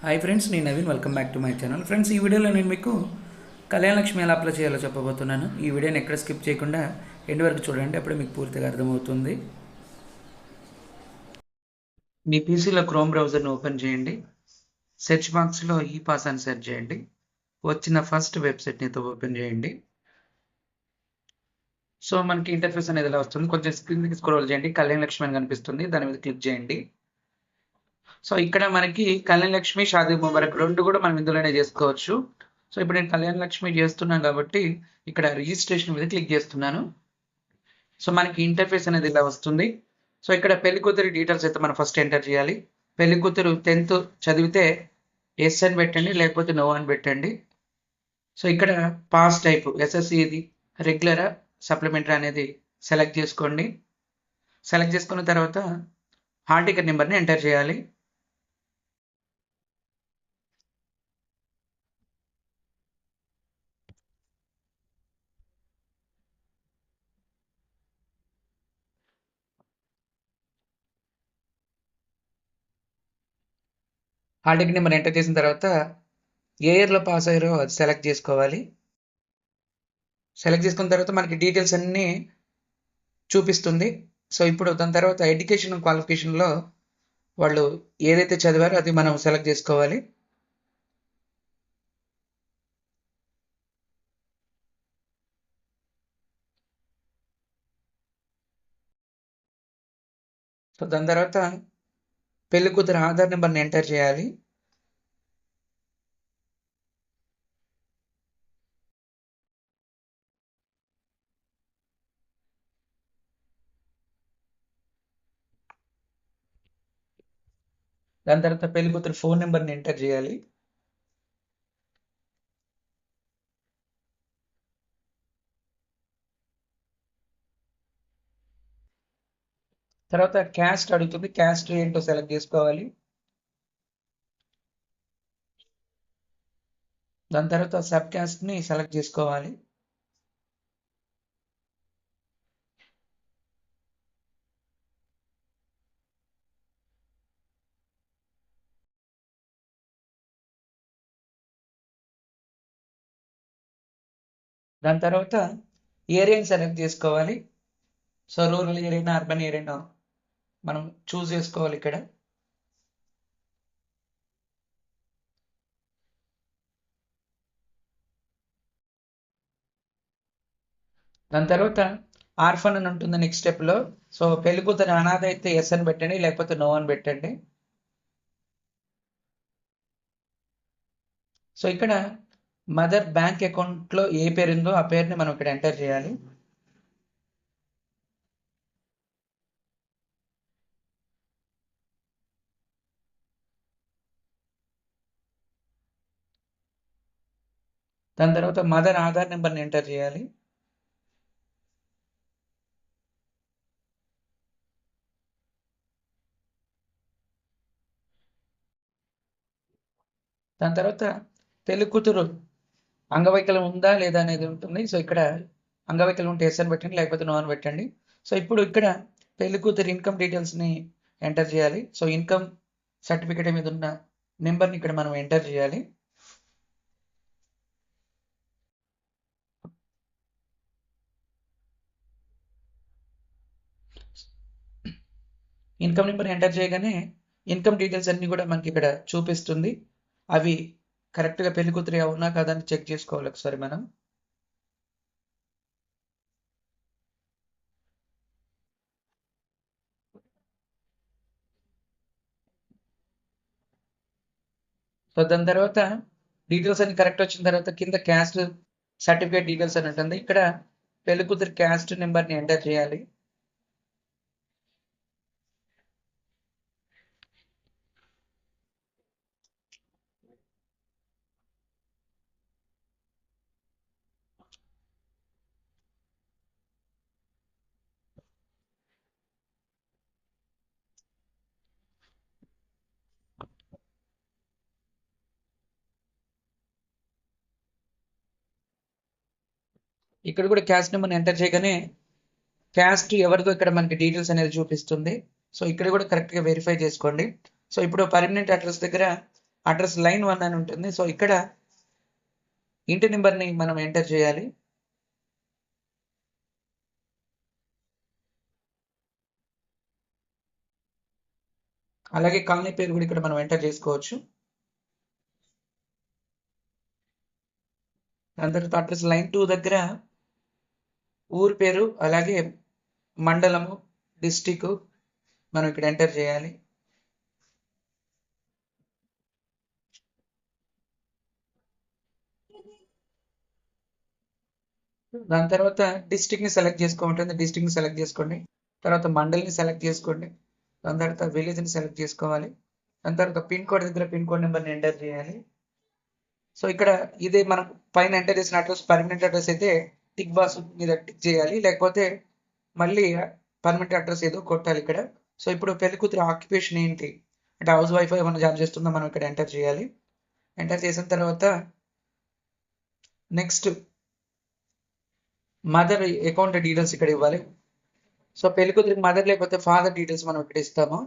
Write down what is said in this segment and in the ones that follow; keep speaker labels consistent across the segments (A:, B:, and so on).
A: Hi friends, నేను Naveen. Welcome back to my channel. Friends, ఈ వీడియోలో నేను మీకు కళ్యాణ లక్ష్మి ఎలా అప్లై చేయాలో చెప్పబోతున్నాను. ఈ వీడియోని ఎక్కడ స్కిప్ చేయకుండా ఎండ్ వరకు చూడండి, అప్పుడే మీకు పూర్తిగా అర్థమవుతుంది. మీ పీసీలో క్రోమ్ బ్రౌజర్ని ఓపెన్ చేయండి. సెర్చ్ బాక్స్లో ఈ పాస్ అని సెర్చ్ చేయండి. వచ్చిన ఫస్ట్ వెబ్సైట్ని ఓపెన్ చేయండి. సో మనకి ఇంటర్ఫేస్ అనేది ఎలా వస్తుంది, కొంచెం స్క్రీన్కి స్క్రోల్ చేయండి. కళ్యాణ లక్ష్మి అని కనిపిస్తుంది, దాని మీద క్లిక్ చేయండి. సో ఇక్కడ మనకి కళ్యాణ లక్ష్మి, షాదీ ముబారక్ రెండు కూడా మనం ఇందులోనే చేసుకోవచ్చు. సో ఇప్పుడు నేను కళ్యాణ లక్ష్మి చేస్తున్నాను కాబట్టి ఇక్కడ రిజిస్ట్రేషన్ మీద క్లిక్ చేస్తున్నాను. సో మనకి ఇంటర్ఫేస్ అనేది ఇలా వస్తుంది. సో ఇక్కడ పెళ్లి కూతురి డీటెయిల్స్ అయితే మనం ఫస్ట్ ఎంటర్ చేయాలి. పెళ్లి కూతురు 10th చదివితే ఎస్ అని పెట్టండి, లేకపోతే నో అని పెట్టండి. సో ఇక్కడ పాస్ టైప్ ఎస్ఎస్సి ఇది రెగ్యులరా సప్లిమెంటరీ అనేది సెలెక్ట్ చేసుకోండి. సెలెక్ట్ చేసుకున్న తర్వాత హాల్ టికెట్ నెంబర్ని ఎంటర్ చేయాలి. హాల్ టికెట్ నెంబర్ ఎంటర్ చేసిన తర్వాత ఏ ఇయర్లో పాస్ అయ్యారో అది సెలెక్ట్ చేసుకోవాలి. సెలెక్ట్ చేసుకున్న తర్వాత మనకి డీటెయిల్స్ అన్నీ చూపిస్తుంది. సో ఇప్పుడు దాని తర్వాత ఎడ్యుకేషన్ క్వాలిఫికేషన్లో వాళ్ళు ఏదైతే చదివారో అది మనం సెలెక్ట్ చేసుకోవాలి. సో దాని తర్వాత పెళ్లి కూతురు ఆధార్ నెంబర్ని ఎంటర్ చేయాలి. దాని తర్వాత పెళ్లి కూతురు ఫోన్ నెంబర్ని ఎంటర్ చేయాలి. తర్వాత క్యాస్ట్ అడుగుతుంది, క్యాస్ట్ ఏంటో సెలెక్ట్ చేసుకోవాలి. దాని తర్వాత సబ్ క్యాస్ట్ని సెలెక్ట్ చేసుకోవాలి. దాని తర్వాత ఏరియాని సెలెక్ట్ చేసుకోవాలి. So rural area, urban area మనం చూస్ చేసుకోవాలి ఇక్కడ. దాని తర్వాత ఆర్ఫన్ అని ఉంటుంది నెక్స్ట్ స్టెప్లో. సో పెళ్లి కూతురు అనాథ అయితే ఎస్ అని పెట్టండి, లేకపోతే నో అని పెట్టండి. సో ఇక్కడ మదర్ బ్యాంక్ అకౌంట్లో ఏ పేరు ఉందో ఆ పేరుని మనం ఇక్కడ ఎంటర్ చేయాలి. దాని తర్వాత మదర్ ఆధార్ నెంబర్ని ఎంటర్ చేయాలి. దాని తర్వాత పెళ్లి కూతురు అంగవైకల్యం ఉందా లేదా అనేది ఉంటుంది. సో ఇక్కడ అంగవైకల్యం ఉంటే ఎస్ అని పెట్టండి, లేకపోతే నో అని పెట్టండి. సో ఇప్పుడు ఇక్కడ పెళ్లి కూతురు ఇన్కమ్ డీటెయిల్స్ని ఎంటర్ చేయాలి. సో ఇన్కమ్ సర్టిఫికేట్ మీద ఉన్న నెంబర్ని ఇక్కడ మనం ఎంటర్ చేయాలి. ఇన్కమ్ నెంబర్ ఎంటర్ చేయగానే ఇన్కమ్ డీటెయిల్స్ అన్నీ కూడా మనకి ఇక్కడ చూపిస్తుంది. అవి కరెక్ట్గా పెళ్లి కూతురు అవునా కాదా అని చెక్ చేసుకోవాలి ఒకసారి మనం. సో దాని తర్వాత డీటెయిల్స్ అన్ని కరెక్ట్ వచ్చిన తర్వాత కింద క్యాస్ట్ సర్టిఫికేట్ డీటెయిల్స్ అని ఉంటుంది. ఇక్కడ పెళ్లి కూతురు క్యాస్ట్ నెంబర్ని ఎంటర్ చేయాలి. ఇక్కడ కూడా క్యాస్ట్ నెంబర్ని ఎంటర్ చేయగానే క్యాస్ట్ ఎవరిదో ఇక్కడ మనకి డీటెయిల్స్ అనేది చూపిస్తుంది. సో ఇక్కడ కూడా కరెక్ట్గా వెరిఫై చేసుకోండి. సో ఇప్పుడు పర్మనెంట్ అడ్రస్ దగ్గర అడ్రస్ లైన్ 1 అని ఉంటుంది. సో ఇక్కడ ఇంటి నెంబర్ని మనం ఎంటర్ చేయాలి. అలాగే కాలనీ పేరు కూడా ఇక్కడ మనం ఎంటర్ చేసుకోవచ్చు. దాని తర్వాత అడ్రస్ లైన్ 2 దగ్గర ఊరి పేరు అలాగే మండలము డిస్టిక్ మనం ఇక్కడ ఎంటర్ చేయాలి. దాని తర్వాత డిస్టిక్ ని సెలెక్ట్ చేసుకోమంటుంది. డిస్టిక్ ని సెలెక్ట్ చేసుకోండి. తర్వాత మండల్ని సెలెక్ట్ చేసుకోండి. దాని తర్వాత విలేజ్ ని సెలెక్ట్ చేసుకోవాలి. దాని తర్వాత పిన్ కోడ్ దగ్గర పిన్ కోడ్ నెంబర్ని ఎంటర్ చేయాలి. సో ఇక్కడ ఇదే మనం పైన ఎంటర్ చేసిన అడ్రస్ పర్మనెంట్ అడ్రస్ అయితే టిక్ బాక్స్ మీద టిక్ చేయాలి, లేకపోతే మళ్ళీ పర్మనెంట్ అడ్రస్ ఏదో కొట్టాలి ఇక్కడ. సో ఇప్పుడు పెళ్లి కూతురు ఆక్యుపేషన్ ఏంటి అంటే హౌస్ వైఫ్ ఏమైనా జాబ్ చేస్తుందో మనం ఇక్కడ ఎంటర్ చేయాలి. ఎంటర్ చేసిన తర్వాత నెక్స్ట్ మదర్ అకౌంట్ డీటెయిల్స్ ఇక్కడ ఇవ్వాలి. సో పెళ్లి కూతురికి మదర్ లేకపోతే ఫాదర్ డీటెయిల్స్ మనం ఇక్కడ ఇస్తాము.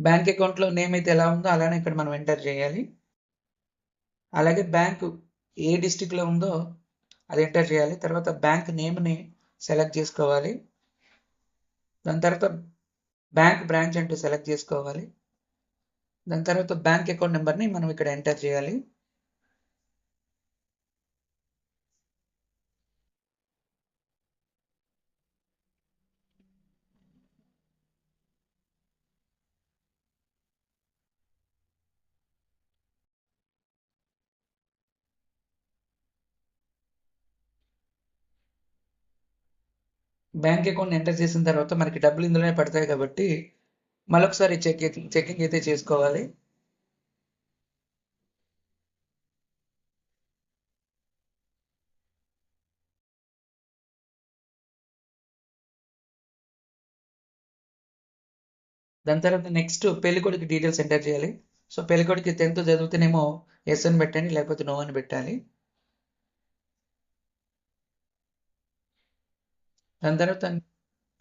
A: బ్యాంక్ అకౌంట్లో నేమ్ అయితే ఎలా ఉందో అలానే ఇక్కడ మనం ఎంటర్ చేయాలి. అలాగే బ్యాంకు ఏ డిస్టిక్లో ఉందో అది ఎంటర్ చేయాలి. తర్వాత బ్యాంక్ నేమ్ని సెలెక్ట్ చేసుకోవాలి. దాని తర్వాత బ్యాంక్ బ్రాంచ్ అంటూ సెలెక్ట్ చేసుకోవాలి. దాని తర్వాత బ్యాంక్ అకౌంట్ నెంబర్ని మనం ఇక్కడ ఎంటర్ చేయాలి. బ్యాంక్ అకౌంట్ ఎంటర్ చేసిన తర్వాత మనకి డబ్బులు ఇందులోనే పడతాయి కాబట్టి మరొకసారి చెకింగ్ అయితే చేసుకోవాలి. దాని తర్వాత నెక్స్ట్ పెళ్ళికొడుకు డీటెయిల్స్ ఎంటర్ చేయాలి. సో పెళ్ళికొడుకు 10th చదివితేనేమో ఎస్ అని పెట్టండి, లేకపోతే నో అని పెట్టాలి. దాని తర్వాత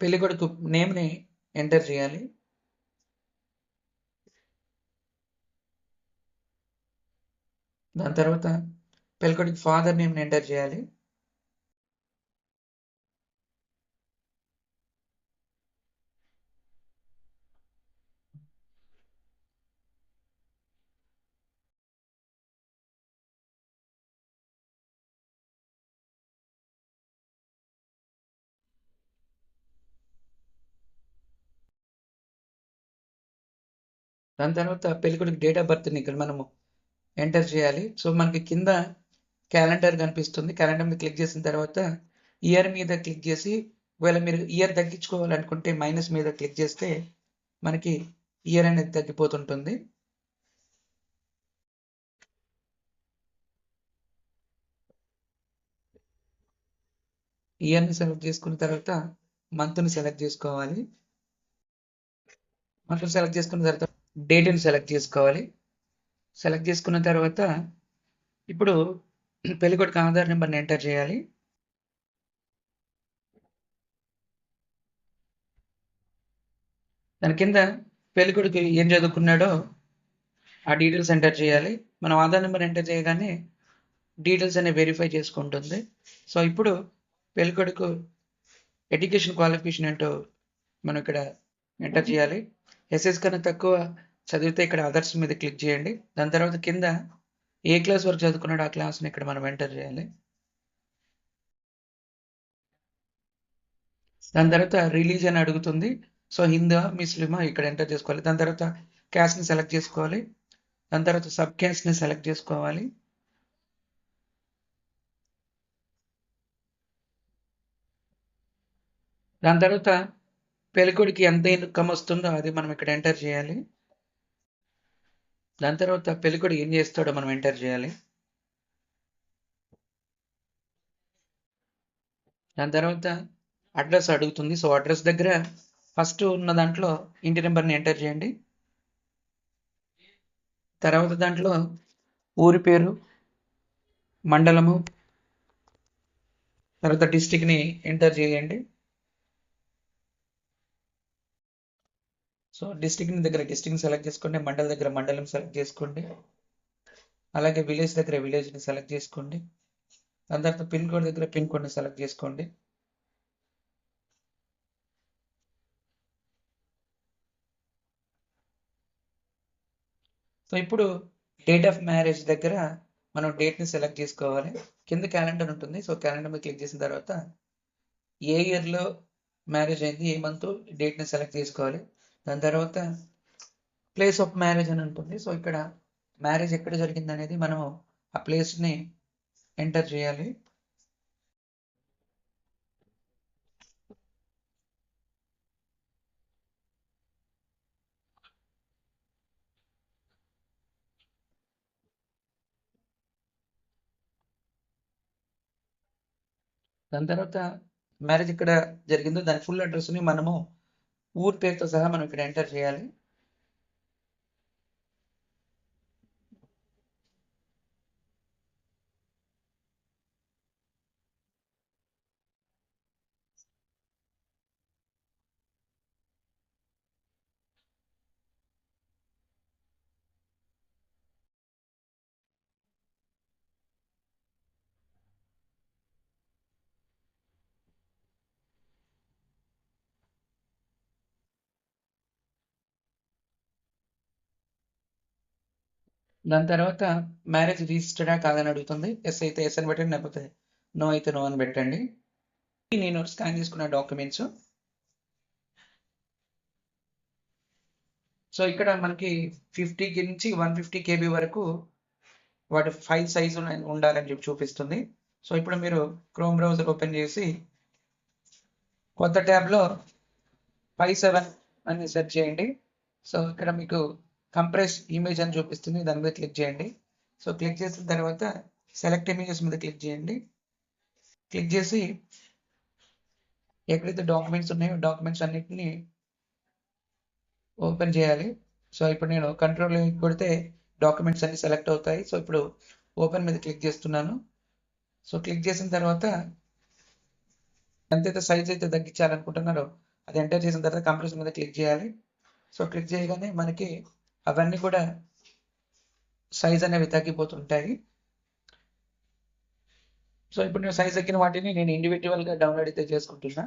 A: పెళ్ళికొడుకు నేమ్ని ఎంటర్ చేయాలి. దాని తర్వాత పెళ్ళికొడుకు ఫాదర్ నేమ్ని ఎంటర్ చేయాలి. దాని తర్వాత పెళ్ళికొడుకు డేట్ ఆఫ్ బర్త్ని ఇక్కడ మనము ఎంటర్ చేయాలి. సో మనకి కింద క్యాలెండర్ కనిపిస్తుంది. క్యాలెండర్ మీద క్లిక్ చేసిన తర్వాత ఇయర్ మీద క్లిక్ చేసి ఒకవేళ మీరు ఇయర్ తగ్గించుకోవాలనుకుంటే మైనస్ మీద క్లిక్ చేస్తే మనకి ఇయర్ అనేది తగ్గిపోతుంటుంది. ఇయర్ని సెలెక్ట్ చేసుకున్న తర్వాత మంత్ని సెలెక్ట్ చేసుకోవాలి. మంత్ సెలెక్ట్ చేసుకున్న తర్వాత డేట్ని సెలెక్ట్ చేసుకోవాలి. సెలెక్ట్ చేసుకున్న తర్వాత ఇప్పుడు పెళ్ళికొడుకు ఆధార్ నెంబర్ని ఎంటర్ చేయాలి. దాని కింద పెళ్ళికొడుకు ఏం చదువుకున్నాడో ఆ డీటెయిల్స్ ఎంటర్ చేయాలి. మనం ఆధార్ నెంబర్ ఎంటర్ చేయగానే డీటెయిల్స్ అనేవి వెరిఫై చేసుకుంటుంది. సో ఇప్పుడు పెళ్ళికొడుకు ఎడ్యుకేషన్ క్వాలిఫికేషన్ ఏంటో మనం ఇక్కడ ఎంటర్ చేయాలి. ఎస్ఎస్ కన్నా తక్కువ చదివితే ఇక్కడ అదర్స్ మీద క్లిక్ చేయండి. దాని తర్వాత కింద ఏ క్లాస్ వరకు చదువుకున్నాడో ఆ క్లాస్ని ఇక్కడ మనం ఎంటర్ చేయాలి. దాని తర్వాత రిలీజియన్ అడుగుతుంది. సో హిందూ ముస్లిమా ఇక్కడ ఎంటర్ చేసుకోవాలి. దాని తర్వాత క్యాస్ట్ని సెలెక్ట్ చేసుకోవాలి. దాని తర్వాత సబ్ క్యాస్ట్ని సెలెక్ట్ చేసుకోవాలి. దాని తర్వాత పెళ్ళికొడికి ఎంత ఇన్కమ్ వస్తుందో అది మనం ఇక్కడ ఎంటర్ చేయాలి. దాని తర్వాత పెళ్ళికొడు ఏం చేస్తాడో మనం ఎంటర్ చేయాలి. దాని తర్వాత అడ్రస్ అడుగుతుంది. సో అడ్రస్ దగ్గర ఫస్ట్ ఉన్న దాంట్లో ఇంటి నెంబర్ని ఎంటర్ చేయండి. తర్వాత దాంట్లో ఊరి పేరు, మండలము, తర్వాత డిస్టిక్ని ఎంటర్ చేయండి. సో డిస్ట్రిక్ట్ దగ్గర డిస్ట్రిక్ట్ సెలెక్ట్ చేసుకోండి, మండల్ దగ్గర మండలం సెలెక్ట్ చేసుకోండి, అలాగే విలేజ్ దగ్గర విలేజ్ని సెలెక్ట్ చేసుకోండి. దాని తర్వాత పిన్ కోడ్ దగ్గర పిన్ కోడ్ని సెలెక్ట్ చేసుకోండి. సో ఇప్పుడు డేట్ ఆఫ్ మ్యారేజ్ దగ్గర మనం డేట్ని సెలెక్ట్ చేసుకోవాలి. కింద క్యాలెండర్ ఉంటుంది. సో క్యాలెండర్ మీద క్లిక్ చేసిన తర్వాత ఏ ఇయర్లో మ్యారేజ్ అయింది, ఏ మంత్ డేట్ని సెలెక్ట్ చేసుకోవాలి. దాని తర్వాత ప్లేస్ ఆఫ్ మ్యారేజ్ అని ఉంటుంది. సో ఇక్కడ మ్యారేజ్ ఎక్కడ జరిగింది అనేది మనం ఆ ప్లేస్ని ఎంటర్ చేయాలి. దాని తర్వాత మ్యారేజ్ ఎక్కడ జరిగిందో దాని ఫుల్ అడ్రస్ని మనము ఊరి పేరుతో సహా మనం ఇక్కడ ఎంటర్ చేయాలి. దాని తర్వాత మ్యారేజ్ రిజిస్టర్డా కాదని అడుగుతుంది. ఎస్ అయితే ఎస్ అని పెట్టండి, లేకపోతే నో అయితే నో అని పెట్టండి. నేను స్కాన్ చేసుకున్న డాక్యుమెంట్స్. సో ఇక్కడ మనకి 50 నుంచి 150 KB వరకు వాటి ఫైల్ సైజ్ ఉండాలని చెప్పి చూపిస్తుంది. సో ఇప్పుడు మీరు క్రోమ్ బ్రౌజర్ ఓపెన్ చేసి కొత్త ట్యాబ్లో 57 అని సెర్చ్ చేయండి. సో ఇక్కడ మీకు కంప్రెస్ ఇమేజ్ అని చూపిస్తుంది, దాని మీద క్లిక్ చేయండి. సో క్లిక్ చేసిన తర్వాత సెలెక్ట్ ఇమేజెస్ మీద క్లిక్ చేయండి. క్లిక్ చేసి ఎక్కడైతే డాక్యుమెంట్స్ ఉన్నాయో డాక్యుమెంట్స్ అన్నిటిని ఓపెన్ చేయాలి. సో ఇప్పుడు నేను కంట్రోల్ కొడితే డాక్యుమెంట్స్ అన్ని సెలెక్ట్ అవుతాయి. సో ఇప్పుడు ఓపెన్ మీద క్లిక్ చేస్తున్నాను. సో క్లిక్ చేసిన తర్వాత ఎంతైతే సైజ్ అయితే తగ్గించాలనుకుంటున్నారో అది ఎంటర్ చేసిన తర్వాత కంప్రెస్ మీద క్లిక్ చేయాలి. సో క్లిక్ చేయగానే మనకి అవన్నీ కూడా సైజ్ అనేవి తగ్గిపోతుంటాయి. సో ఇప్పుడు నేను సైజ్ ఎక్కిన వాటిని నేను ఇండివిజువల్గా డౌన్లోడ్ అయితే చేసుకుంటున్నా.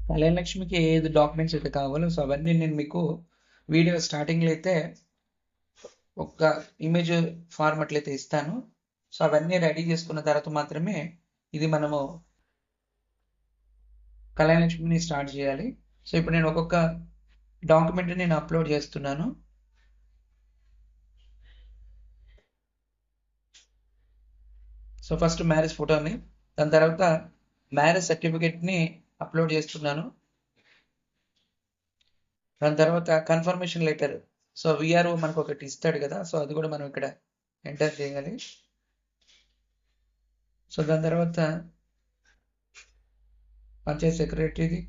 A: కళ్యాణ లక్ష్మికి ఏది డాక్యుమెంట్స్ అయితే కావాలో సో అవన్నీ నేను మీకు వీడియో స్టార్టింగ్లో అయితే ఒక ఇమేజ్ ఫార్మాట్లో అయితే ఇస్తాను. సో అవన్నీ రెడీ చేసుకున్న తర్వాత మాత్రమే ఇది మనము కళ్యాణ లక్ష్మిని స్టార్ట్ చేయాలి. సో ఇప్పుడు నేను ఒక్కొక్క డాక్యుమెంట్ని నేను అప్లోడ్ చేస్తున్నాను. సో ఫస్ట్ మ్యారేజ్ ఫోటోని, దాని తర్వాత మ్యారేజ్ సర్టిఫికేట్ని అప్లోడ్ చేస్తున్నాను. దాని తర్వాత కన్ఫర్మేషన్ లెటర్. సో విఆర్ఓ మనకు ఒకటి ఇస్తాడు కదా, సో అది కూడా మనం ఇక్కడ ఎంటర్ చేయాలి. సో దాని తర్వాత పంచాయత్ సెక్రటరీది,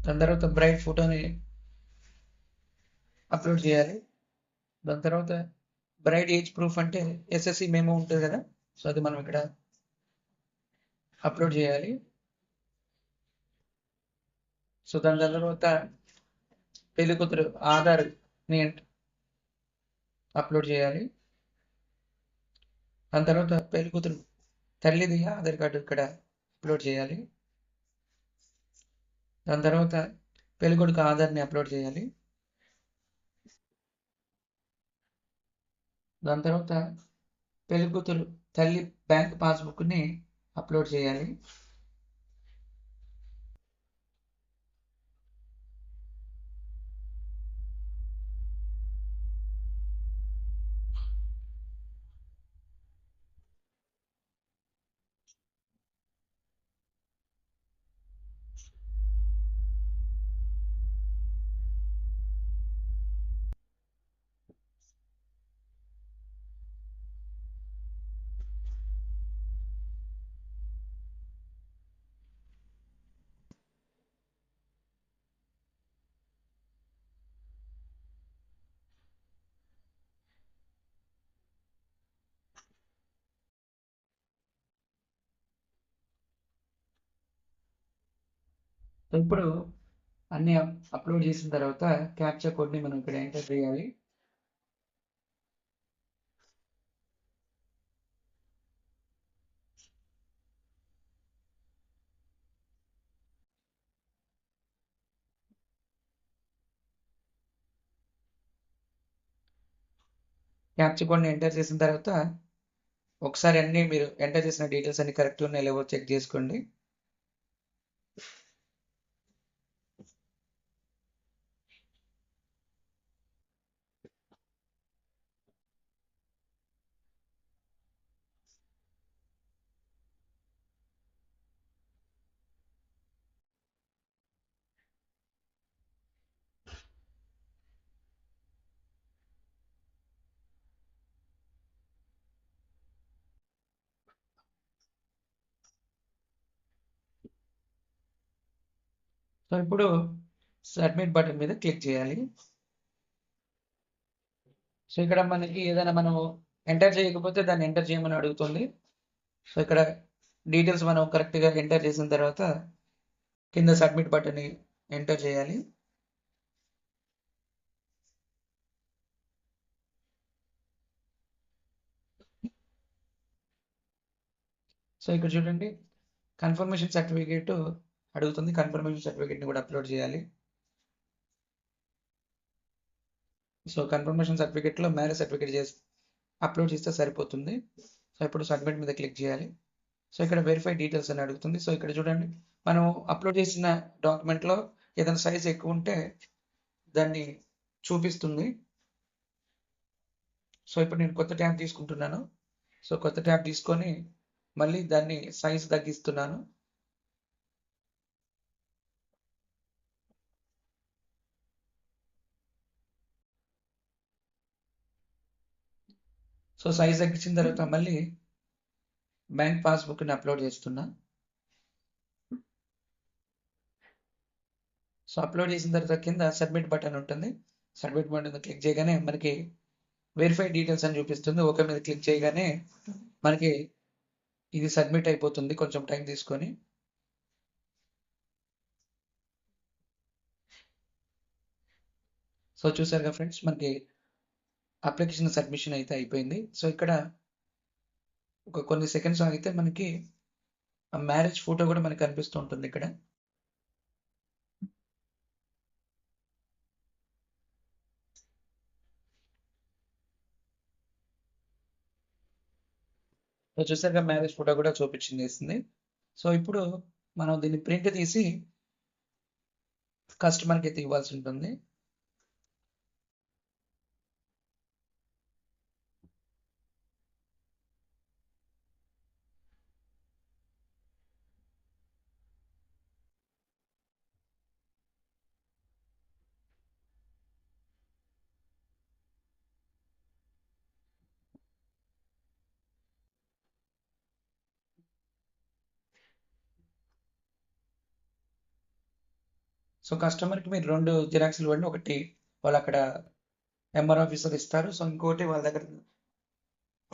A: దాని తర్వాత బ్రైడ్ ఫోటోని అప్లోడ్ చేయాలి. దాని తర్వాత బ్రైడ్ ఏజ్ ప్రూఫ్ అంటే ఎస్ఎస్సి మెమో ఉంటుంది కదా, సో అది మనం ఇక్కడ అప్లోడ్ చేయాలి. సో దాని తర్వాత పెళ్లి కూతురు ఆధార్ని అప్లోడ్ చేయాలి. దాని తర్వాత పెళ్లి కూతురు తల్లిది ఆధార్ కార్డు ఇక్కడ అప్లోడ్ చేయాలి. దాని తర్వాత పెళ్లి కొడుకు ఆధార్ని అప్లోడ్ చేయాలి. దాని తర్వాత పెళ్లి కూతురు తల్లి బ్యాంక్ పాస్బుక్ని అప్లోడ్ చేయాలి. సో ఇప్పుడు అన్ని అప్లోడ్ చేసిన తర్వాత క్యాప్చా కోడ్ని మనం ఇక్కడ ఎంటర్ చేయాలి. క్యాప్చా కోడ్ని ఎంటర్ చేసిన తర్వాత ఒకసారి అన్ని మీరు ఎంటర్ చేసిన డీటెయిల్స్ అన్ని కరెక్ట్ ఉన్నాయో లేవో చెక్ చేసుకోండి. సో ఇప్పుడు సబ్మిట్ బటన్ మీద క్లిక్ చేయాలి. సో ఇక్కడ మనకి ఏదైనా మనం ఎంటర్ చేయకపోతే దాన్ని ఎంటర్ చేయమని అడుగుతుంది. సో ఇక్కడ డీటెయిల్స్ మనం కరెక్ట్గా ఎంటర్ చేసిన తర్వాత కింద సబ్మిట్ బటన్ని ఎంటర్ చేయాలి. సో ఇక్కడ చూడండి కన్ఫర్మేషన్ సర్టిఫికేట్ అడుగుతుంది. కన్ఫర్మేషన్ సర్టిఫికేట్ని కూడా అప్లోడ్ చేయాలి. సో కన్ఫర్మేషన్ సర్టిఫికేట్లో మ్యారేజ్ సర్టిఫికేట్ చేసి అప్లోడ్ చేస్తే సరిపోతుంది. సో ఇప్పుడు సబ్మిట్ మీద క్లిక్ చేయాలి. సో ఇక్కడ వెరిఫై డీటెయిల్స్ అని అడుగుతుంది. సో ఇక్కడ చూడండి మనం అప్లోడ్ చేసిన డాక్యుమెంట్లో ఏదైనా సైజ్ ఎక్కువ ఉంటే దాన్ని చూపిస్తుంది. సో ఇప్పుడు నేను కొత్త ట్యాబ్ తీసుకుంటున్నాను. సో కొత్త ట్యాబ్ తీసుకొని మళ్ళీ దాన్ని సైజ్ తగ్గిస్తున్నాను. సో సైజ్ తగ్గించిన తర్వాత మళ్ళీ బ్యాంక్ పాస్బుక్ని అప్లోడ్ చేస్తున్నా. సో అప్లోడ్ చేసిన తర్వాత కింద సబ్మిట్ బటన్ ఉంటుంది. సబ్మిట్ బటన్ క్లిక్ చేయగానే మనకి వెరిఫై డీటెయిల్స్ అని చూపిస్తుంది. ఓకే మీద క్లిక్ చేయగానే మనకి ఇది సబ్మిట్ అయిపోతుంది కొంచెం టైం తీసుకొని. సో చూసారుగా ఫ్రెండ్స్ మనకి అప్లికేషన్ సబ్మిషన్ అయితే అయిపోయింది. సో ఇక్కడ ఒక కొన్ని సెకండ్స్ ఆగితే మనకి మ్యారేజ్ ఫోటో కూడా మనకి కనిపిస్తూ ఉంటుంది ఇక్కడ. సో చూసారుగా మ్యారేజ్ ఫోటో కూడా చూపించింది. సో ఇప్పుడు మనం దీన్ని ప్రింట్ తీసి కస్టమర్కి అయితే ఇవ్వాల్సి ఉంటుంది. సో కస్టమర్కి మీరు 2 జిరాక్స్లు ఇవ్వండి. ఒకటి వాళ్ళు అక్కడ ఎంఆర్ ఆఫీసర్ ఇస్తారు. సో ఇంకోటి వాళ్ళ దగ్గర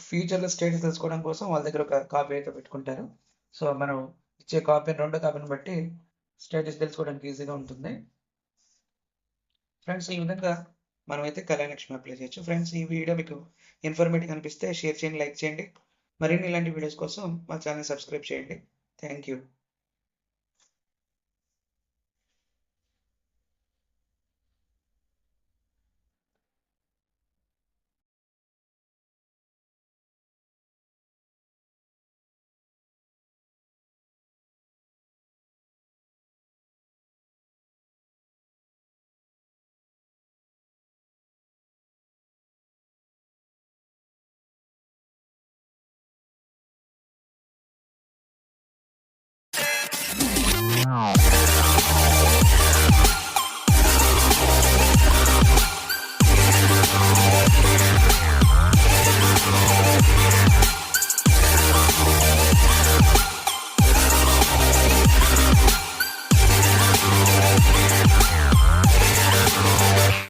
A: ఫ్యూచర్లో స్టేటస్ తెలుసుకోవడం కోసం వాళ్ళ దగ్గర ఒక కాపీ అయితే పెట్టుకుంటారు. సో మనం ఇచ్చే కాపీని 2 కాపీని బట్టి స్టేటస్ తెలుసుకోవడానికి ఈజీగా ఉంటుంది. ఫ్రెండ్స్ ఈ విధంగా మనమైతే కళ్యాణలక్ష్మి అప్లై చేయొచ్చు. ఫ్రెండ్స్ ఈ వీడియో మీకు ఇన్ఫర్మేటివ్ అనిపిస్తే షేర్ చేయండి, లైక్ చేయండి. మరిన్ని ఇలాంటి వీడియోస్ కోసం మా ఛానల్ సబ్స్క్రైబ్ చేయండి. Thank you.